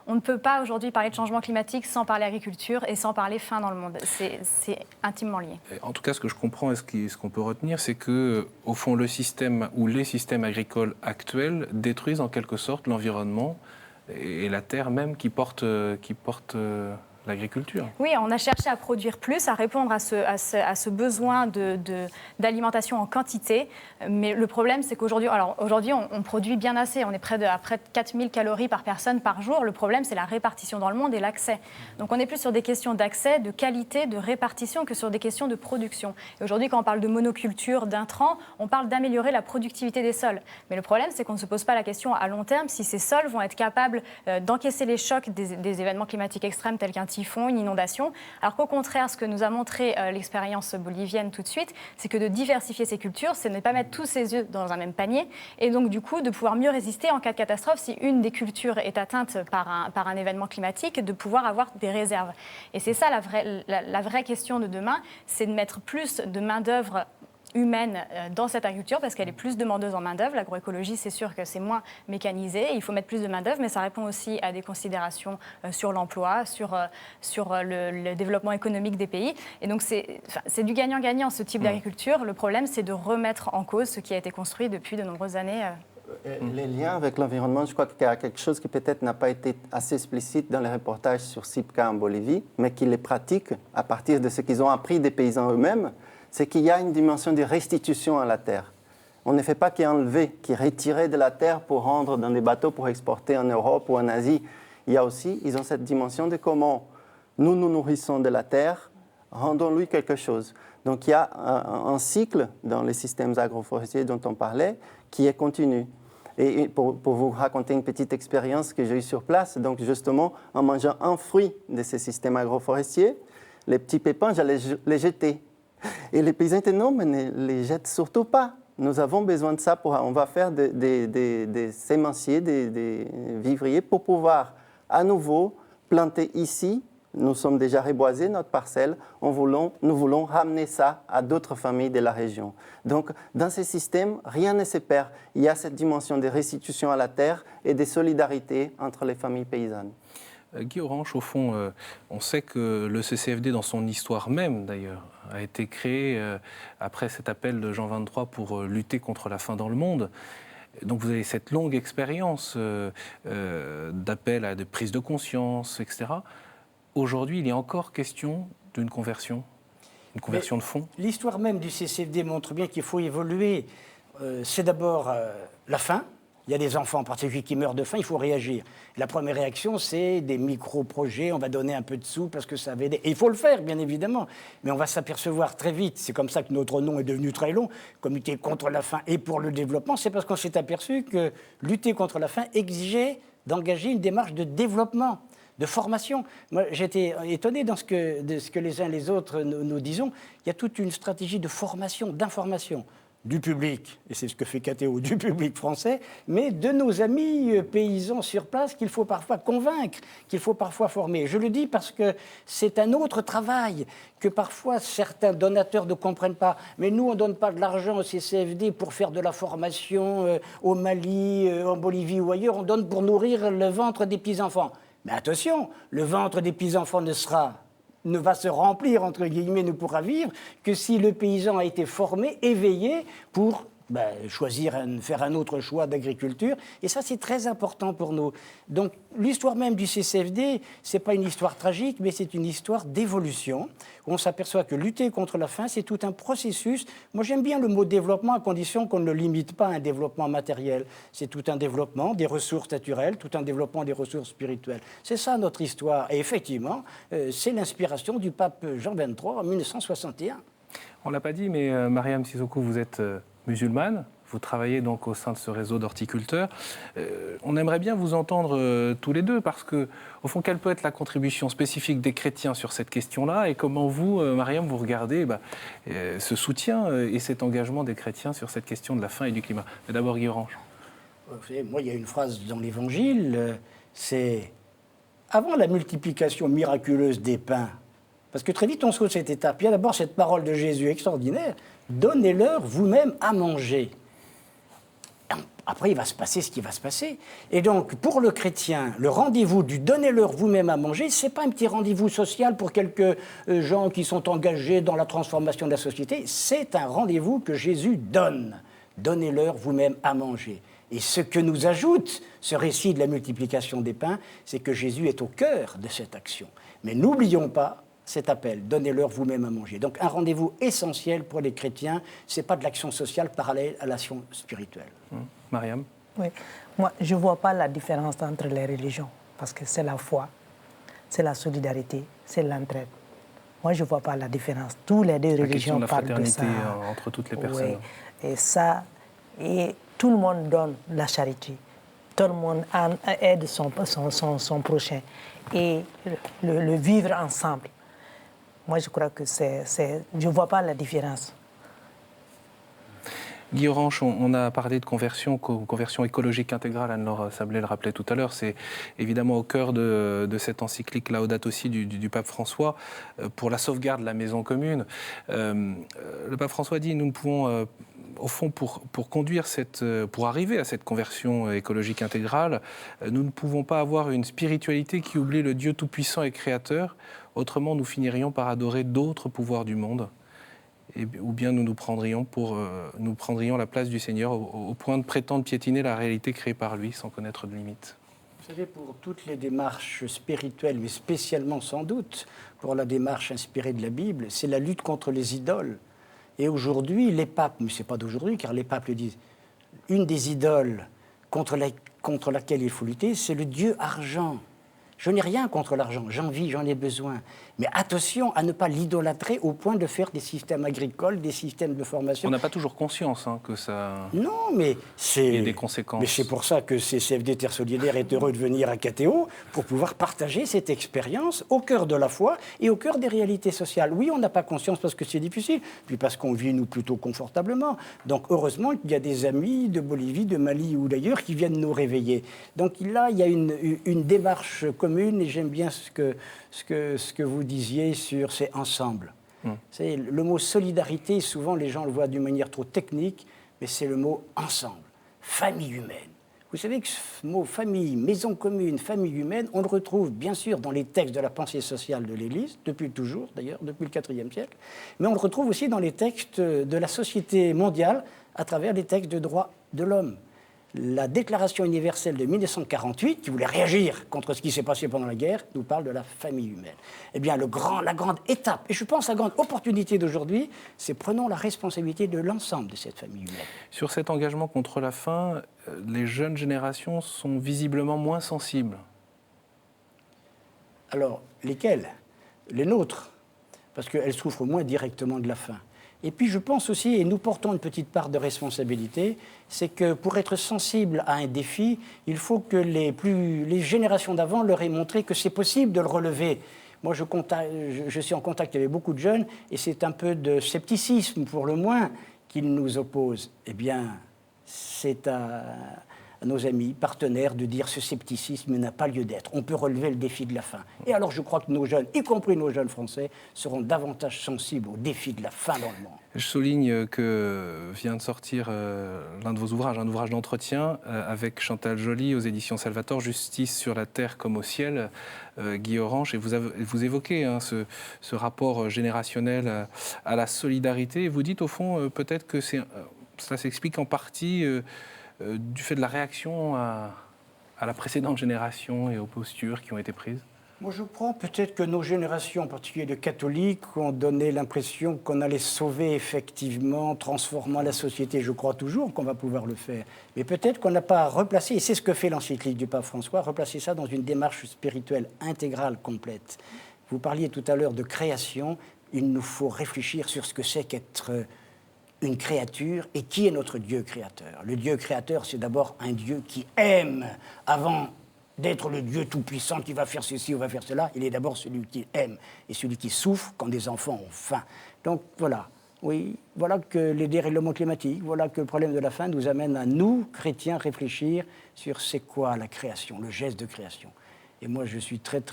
on ne peut pas aujourd'hui parler de changement climatique sans parler agriculture et sans parler faim dans le monde. C'est intimement lié. En tout cas, ce que je comprends et ce qu'on peut retenir, c'est que, au fond, le système ou les systèmes agricoles actuels détruisent en quelque sorte l'environnement et la terre même qui porte l'agriculture. Oui, on a cherché à produire plus, à répondre à ce besoin d'alimentation en quantité. Mais le problème, c'est qu'aujourd'hui, on produit bien assez. On est près de 4000 calories par personne par jour. Le problème, c'est la répartition dans le monde et l'accès. Donc on est plus sur des questions d'accès, de qualité, de répartition que sur des questions de production. Et aujourd'hui, quand on parle de monoculture, d'intrants, on parle d'améliorer la productivité des sols. Mais le problème, c'est qu'on ne se pose pas la question à long terme si ces sols vont être capables d'encaisser les chocs des événements climatiques extrêmes tels qu'un typhon, une inondation, alors qu'au contraire, ce que nous a montré l'expérience bolivienne tout de suite, c'est que de diversifier ces cultures, c'est ne pas mettre tous ses œufs dans un même panier, et donc du coup de pouvoir mieux résister en cas de catastrophe si une des cultures est atteinte par un événement climatique, de pouvoir avoir des réserves. Et c'est ça la vraie question de demain, c'est de mettre plus de main-d'œuvre humaine dans cette agriculture parce qu'elle est plus demandeuse en main-d'œuvre. L'agroécologie, c'est sûr que c'est moins mécanisé. Il faut mettre plus de main-d'œuvre, mais ça répond aussi à des considérations sur l'emploi, sur le développement économique des pays. Et donc, c'est du gagnant-gagnant, ce type d'agriculture. Le problème, c'est de remettre en cause ce qui a été construit depuis de nombreuses années. Les liens avec l'environnement, je crois qu'il y a quelque chose qui peut-être n'a pas été assez explicite dans les reportages sur SIPCA en Bolivie, mais qui les pratique à partir de ce qu'ils ont appris des paysans eux-mêmes. C'est qu'il y a une dimension de restitution à la terre. On ne fait pas qu'enlever, qui retirer de la terre pour rendre dans des bateaux pour exporter en Europe ou en Asie. Il y a aussi, ils ont cette dimension de comment nous nous nourrissons de la terre, rendons-lui quelque chose. Donc il y a un cycle dans les systèmes agroforestiers dont on parlait qui est continu. Et pour vous raconter une petite expérience que j'ai eue sur place, donc justement en mangeant un fruit de ces systèmes agroforestiers, les petits pépins, j'allais les jeter. Et les paysans étaient non, mais ne les jette surtout pas. Nous avons besoin de ça, on va faire des sémenciers, des vivriers pour pouvoir à nouveau planter ici. Nous sommes déjà reboisés notre parcelle, nous voulons ramener ça à d'autres familles de la région. Donc dans ces systèmes, rien ne se perd. Il y a cette dimension de restitution à la terre et de solidarité entre les familles paysannes. Guy Orange, au fond, on sait que le CCFD, dans son histoire même d'ailleurs, a été créé après cet appel de Jean XXIII pour lutter contre la faim dans le monde. Donc vous avez cette longue expérience d'appel à des prises de conscience, etc. Aujourd'hui, il est encore question d'une conversion, une conversion de fond. L'histoire même du CCFD montre bien qu'il faut évoluer. C'est d'abord la faim. Il y a des enfants en particulier qui meurent de faim, il faut réagir. La première réaction, c'est des micro-projets, on va donner un peu de sous parce que ça va aider. Et il faut le faire, bien évidemment, mais on va s'apercevoir très vite, c'est comme ça que notre nom est devenu très long, Comité contre la faim et pour le développement, c'est parce qu'on s'est aperçu que lutter contre la faim exigeait d'engager une démarche de développement, de formation. Moi, j'étais étonné de ce que les uns et les autres nous disons. Il y a toute une stratégie de formation, d'information du public, et c'est ce que fait KTO, du public français, mais de nos amis paysans sur place qu'il faut parfois convaincre, qu'il faut parfois former. Je le dis parce que c'est un autre travail que parfois certains donateurs ne comprennent pas. Mais nous, on ne donne pas de l'argent au CCFD pour faire de la formation au Mali, en Bolivie ou ailleurs, on donne pour nourrir le ventre des petits-enfants. Mais attention, le ventre des petits-enfants ne va se remplir, entre guillemets, ne pourra vivre que si le paysan a été formé, éveillé pour faire un autre choix d'agriculture. Et ça, c'est très important pour nous. Donc, l'histoire même du CCFD, ce n'est pas une histoire tragique, mais c'est une histoire d'évolution. On s'aperçoit que lutter contre la faim, c'est tout un processus. Moi, j'aime bien le mot développement à condition qu'on ne le limite pas à un développement matériel. C'est tout un développement des ressources naturelles, tout un développement des ressources spirituelles. C'est ça notre histoire. Et effectivement, c'est l'inspiration du pape Jean XXIII en 1961. On ne l'a pas dit, mais Mariam Sissoko, vous êtes musulmane, Vous travaillez donc au sein de ce réseau d'horticulteurs. On aimerait bien vous entendre tous les deux, parce que, au fond, quelle peut être la contribution spécifique des chrétiens sur cette question-là, et comment vous, Mariam, vous regardez ce soutien et cet engagement des chrétiens sur cette question de la faim et du climat. Mais d'abord, Guy Orange. Vous savez, moi, il y a une phrase dans l'Évangile, c'est « Avant la multiplication miraculeuse des pains », parce que très vite on saute cette étape, il y a d'abord cette parole de Jésus extraordinaire, « Donnez-leur vous-même à manger ». Après, il va se passer ce qui va se passer. Et donc, pour le chrétien, le rendez-vous du « donnez-leur vous-même à manger », ce n'est pas un petit rendez-vous social pour quelques gens qui sont engagés dans la transformation de la société, c'est un rendez-vous que Jésus donne. Donnez-leur vous-même à manger. Et ce que nous ajoute ce récit de la multiplication des pains, c'est que Jésus est au cœur de cette action. Mais n'oublions pas cet appel, donnez-leur vous-même à manger. Donc un rendez-vous essentiel pour les chrétiens, ce n'est pas de l'action sociale parallèle à l'action spirituelle. Mariam ? Oui, moi je ne vois pas la différence entre les religions, parce que c'est la foi, c'est la solidarité, c'est l'entraide. Moi je ne vois pas la différence. Tous les deux religions parlent de ça. La fraternité entre toutes les personnes. Oui, et ça, et tout le monde donne la charité. Tout le monde aide son prochain. Et le vivre ensemble. Moi, je crois que je ne vois pas la différence. Guy Orange, on a parlé de conversion écologique intégrale. Anne-Laure Sablé le rappelait tout à l'heure. C'est évidemment au cœur de cette encyclique Laudato Si du pape François pour la sauvegarde de la maison commune. Le pape François dit nous ne pouvons, au fond, pour arriver à cette conversion écologique intégrale, nous ne pouvons pas avoir une spiritualité qui oublie le Dieu tout-puissant et créateur. Autrement, nous finirions par adorer d'autres pouvoirs du monde. Ou bien nous prendrions la place du Seigneur au point de prétendre piétiner la réalité créée par lui sans connaître de limites. Vous savez, pour toutes les démarches spirituelles, mais spécialement sans doute pour la démarche inspirée de la Bible, c'est la lutte contre les idoles. Et aujourd'hui, les papes, mais ce n'est pas d'aujourd'hui, car les papes le disent, une des idoles contre laquelle il faut lutter, c'est le Dieu argent. Je n'ai rien contre l'argent, j'en vis, j'en ai besoin. Mais attention à ne pas l'idolâtrer au point de faire des systèmes agricoles, des systèmes de formation. On n'a pas toujours conscience que ça... Non, mais c'est... Il y a des conséquences. Mais c'est pour ça que CCFD Terre Solidaire est heureux de venir à KTO, pour pouvoir partager cette expérience au cœur de la foi et au cœur des réalités sociales. Oui, on n'a pas conscience parce que c'est difficile, puis parce qu'on vit, nous, plutôt confortablement. Donc, heureusement qu'il y a des amis de Bolivie, de Mali ou d'ailleurs qui viennent nous réveiller. Donc là, il y a une démarche commune, et j'aime bien ce que vous disiez sur c'est ensemble. C'est le mot solidarité, souvent les gens le voient d'une manière trop technique, mais c'est le mot ensemble, famille humaine. Vous savez que ce mot famille, maison commune, famille humaine, on le retrouve bien sûr dans les textes de la pensée sociale de l'Église, depuis toujours d'ailleurs, depuis le IVe siècle, mais on le retrouve aussi dans les textes de la société mondiale à travers les textes de droits de l'homme. La Déclaration universelle de 1948, qui voulait réagir contre ce qui s'est passé pendant la guerre, nous parle de la famille humaine. Eh bien, la grande étape, et je pense la grande opportunité d'aujourd'hui, c'est prenons la responsabilité de l'ensemble de cette famille humaine. Sur cet engagement contre la faim, les jeunes générations sont visiblement moins sensibles. Alors, lesquelles ? Les nôtres, parce qu'elles souffrent moins directement de la faim. Et puis je pense aussi, et nous portons une petite part de responsabilité, c'est que pour être sensible à un défi, il faut que les générations d'avant leur aient montré que c'est possible de le relever. Moi, je suis en contact avec beaucoup de jeunes, et c'est un peu de scepticisme, pour le moins, qu'ils nous opposent. Eh bien, c'est à nos amis, partenaires, de dire ce scepticisme n'a pas lieu d'être. On peut relever le défi de la faim. Et alors je crois que nos jeunes, y compris nos jeunes Français, seront davantage sensibles au défi de la faim dans le monde. Je souligne que vient de sortir l'un de vos ouvrages, un ouvrage d'entretien avec Chantal Joly aux éditions Salvator, Justice sur la terre comme au ciel, Guy Orange, et vous évoquez ce rapport générationnel à la solidarité, et vous dites au fond peut-être que ça s'explique en partie du fait de la réaction à la précédente génération et aux postures qui ont été prises. Moi, je crois peut-être que nos générations, en particulier de catholiques, ont donné l'impression qu'on allait sauver effectivement, transformant la société. Je crois toujours qu'on va pouvoir le faire. Mais peut-être qu'on n'a pas replacé, et c'est ce que fait l'encyclique du pape François, replacer ça dans une démarche spirituelle intégrale, complète. Vous parliez tout à l'heure de création. Il nous faut réfléchir sur ce que c'est qu'être une créature. Et qui est notre Dieu créateur? Le Dieu créateur, c'est d'abord un Dieu qui aime. Avant d'être le Dieu tout-puissant qui va faire ceci ou va faire cela, il est d'abord celui qui aime et celui qui souffre quand des enfants ont faim. Donc voilà, oui, voilà que les dérèglements climatiques, voilà que le problème de la faim nous amène à nous, chrétiens, réfléchir sur c'est quoi la création, le geste de création. Et moi, je suis très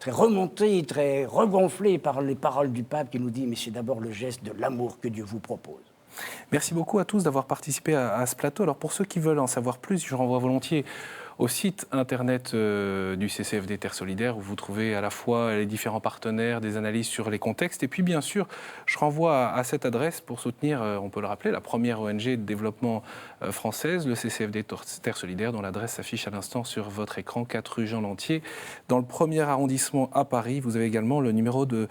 remonté, très regonflé par les paroles du pape qui nous dit « mais c'est d'abord le geste de l'amour que Dieu vous propose ». Merci beaucoup à tous d'avoir participé à ce plateau. Alors pour ceux qui veulent en savoir plus, je renvoie volontiers au site internet du CCFD Terre Solidaire où vous trouvez à la fois les différents partenaires, des analyses sur les contextes et puis bien sûr, je renvoie à cette adresse pour soutenir, on peut le rappeler, la première ONG de développement française, le CCFD Terre Solidaire, dont l'adresse s'affiche à l'instant sur votre écran, 4 rue Jean Lantier. Dans le 1er arrondissement à Paris, vous avez également le numéro de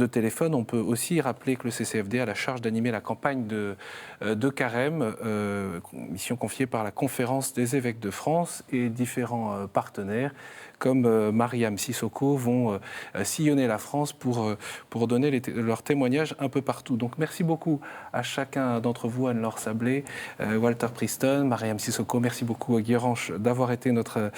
téléphone. On peut aussi rappeler que le CCFD a la charge d'animer la campagne de Carême, mission confiée par la Conférence des évêques de France et différents partenaires comme Mariam Sissoko vont sillonner la France pour donner leurs témoignages un peu partout. Donc merci beaucoup à chacun d'entre vous, Anne-Laure Sablé, Walter Priston, Mariam Sissoko, merci beaucoup à Guy Ranche d'avoir été notre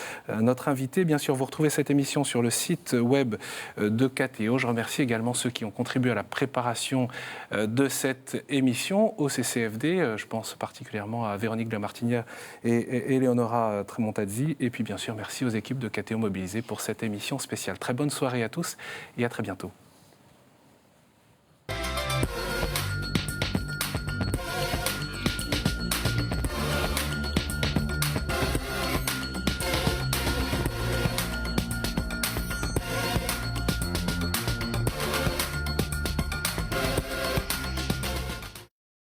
invité. Bien sûr, vous retrouvez cette émission sur le site web de KTO. Je remercie également ceux qui ont contribué à la préparation de cette émission au CCFD. Je pense particulièrement à Véronique de Martignac et Eleonora Tremontazzi. Et puis bien sûr, merci aux équipes de KTO Mobilisées pour cette émission spéciale. Très bonne soirée à tous et à très bientôt.